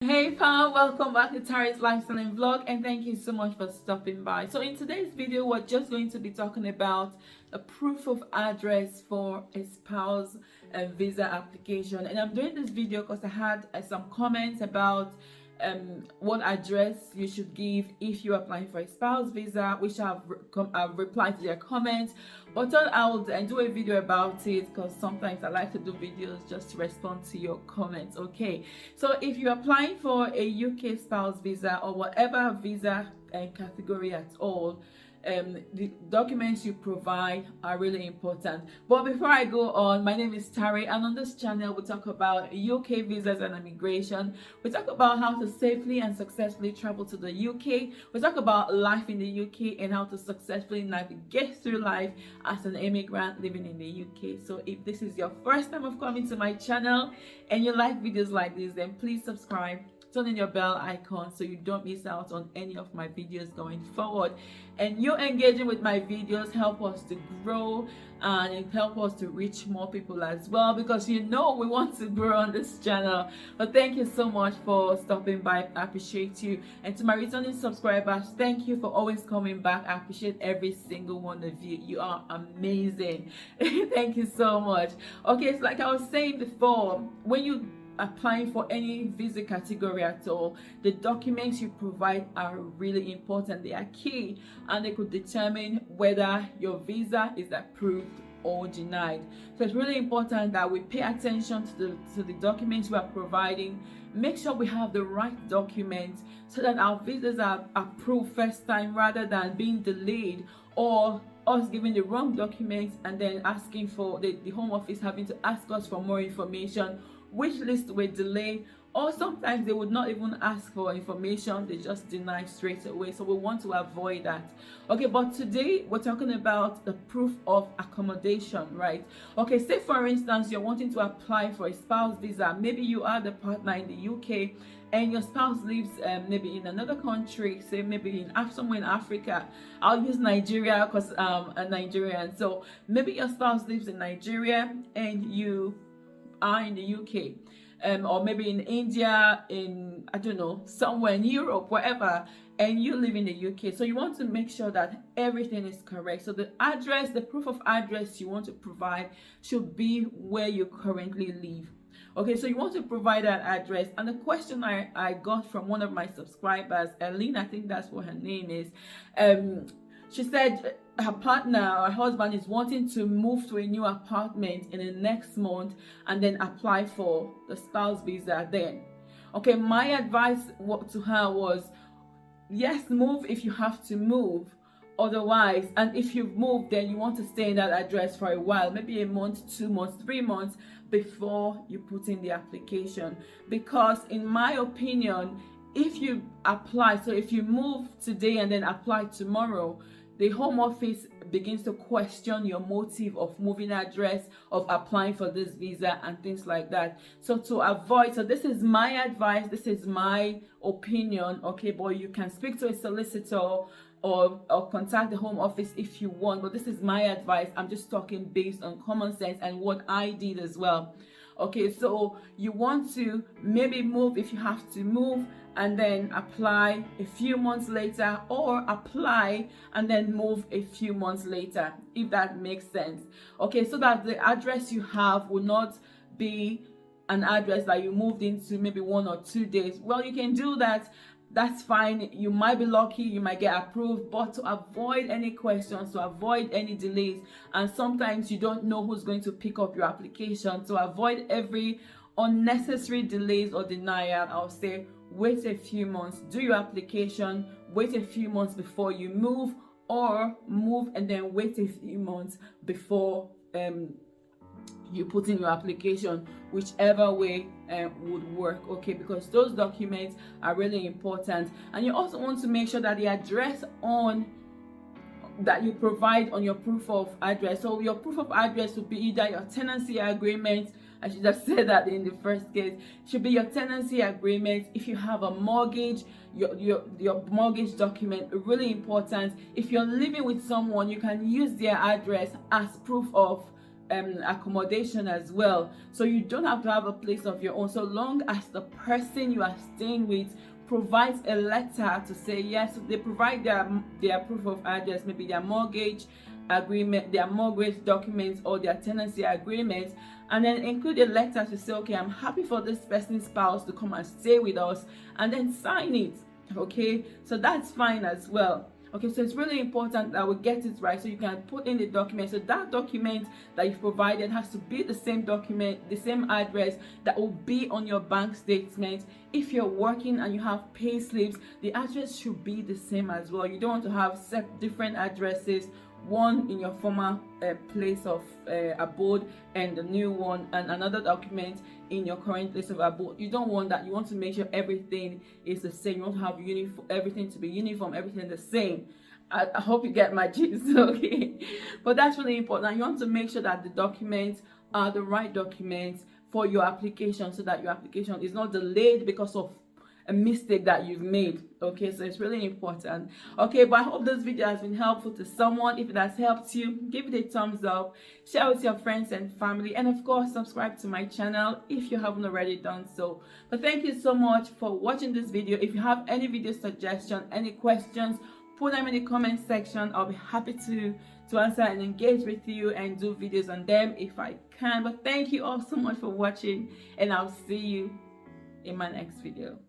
Hey fam, welcome back to Tari's Lifestyle and Vlog, and thank you so much for stopping by. So in today's video, we're just going to be talking about a proof of address for a spouse visa application. And I'm doing this video because I had some comments about what address you should give if you're applying for a spouse visa, which I've replied to their comments, but thought I would do a video about it because sometimes I like to do videos just to respond to your comments. Okay, so if you're applying for a UK spouse visa or whatever visa category at all, the documents you provide are really important. But before I go on, my name is Tari, and on this channel we talk about UK visas and immigration. We talk about how to safely and successfully travel to the UK. We talk about life in the UK and how to successfully navigate through life as an immigrant living in the UK. So if this is your first time of coming to my channel and you like videos like this, then please subscribe, turn on your bell icon so you don't miss out on any of my videos going forward. And you engaging with my videos help us to grow and it help us to reach more people as well, because we want to grow on this channel. But thank you so much for stopping by. I appreciate you. And to my returning subscribers, thank you for always coming back. I appreciate every single one of you. You are amazing. Thank you so much. Okay, so like I was saying before, when you applying for any visa category at all, the documents you provide are really important. They are key and they could determine whether your visa is approved or denied. So it's really important that we pay attention to the documents we are providing. Make sure we have the right documents so that our visas are approved first time rather than being delayed, or us giving the wrong documents and then asking for the Home Office having to ask us for more information, which list will delay, or sometimes they would not even ask for information, they just deny straight away. So we want to avoid that. Okay, but today we're talking about the proof of accommodation, right? Okay, say for instance you're wanting to apply for a spouse visa. Maybe you are the partner in the UK and your spouse lives maybe in another country, say maybe somewhere in Africa. I'll use Nigeria because I'm a Nigerian. So maybe your spouse lives in Nigeria and you are in the UK, or maybe in India, in I don't know, somewhere in Europe, wherever, and you live in the UK. So you want to make sure that everything is correct. So the address, the proof of address you want to provide should be where you currently live. Okay, so you want to provide that address. And the question I got from one of my subscribers, Aline, I think that's what her name is, she said her partner, her husband, is wanting to move to a new apartment in the next month and then apply for the spouse visa then. Okay, my advice to her was, yes, move if you have to move. Otherwise, and if you've moved, then you want to stay in that address for a while, maybe a month, 2 months, 3 months before you put in the application. Because in my opinion, if you apply, so if you move today and then apply tomorrow, the Home Office begins to question your motive of moving address, of applying for this visa and things like that. So to avoid, so this is my advice, this is my opinion, okay, but you can speak to a solicitor or contact the Home Office if you want, but this is my advice. I'm just talking based on common sense and what I did as well. Okay, so you want to maybe move if you have to move and then apply a few months later, or apply and then move a few months later, if that makes sense. Okay, so that the address you have will not be an address that you moved into maybe 1 or 2 days. Well, you can do that. That's fine. You might be lucky, you might get approved, but to avoid any questions, to avoid any delays, and sometimes you don't know who's going to pick up your application, to avoid every unnecessary delays or denial, I'll say wait a few months, do your application, wait a few months before you move, or move and then wait a few months before you put in your application, whichever way would work. Okay, because those documents are really important. And you also want to make sure that the address that you provide on your proof of address, so your proof of address would be either your tenancy agreement. I should have said that in the first case. It should be your tenancy agreement. If you have a mortgage, your mortgage document, really important. If you're living with someone, you can use their address as proof of accommodation as well. So you don't have to have a place of your own, so long as the person you are staying with provides a letter to say yes. They provide their proof of address, maybe their mortgage agreement, their mortgage documents, or their tenancy agreement, and then include a letter to say, okay, I'm happy for this person's spouse to come and stay with us, and then sign it. Okay, so that's fine as well. Okay, so it's really important that we get it right, so you can put in the document. So that document that you've provided has to be the same document, the same address that will be on your bank statement. If you're working and you have pay slips, the address should be the same as well. You don't want to have different addresses, one in your former place of abode and the new one, and another document in your current place of abode. You don't want that. You want to make sure everything is the same. You want to have everything to be uniform, everything the same. I hope you get my gist. Okay, but that's really important. You want to make sure that the documents are the right documents for your application, so that your application is not delayed because of a mistake that you've made. Okay, so it's really important. Okay, but I hope this video has been helpful to someone. If it has helped you, give it a thumbs up, share with your friends and family, and of course subscribe to my channel if you haven't already done so. But thank you so much for watching this video. If you have any video suggestion, any questions, put them in the comment section. I'll be happy to answer and engage with you and do videos on them if I can. But thank you all so much for watching, and I'll see you in my next video.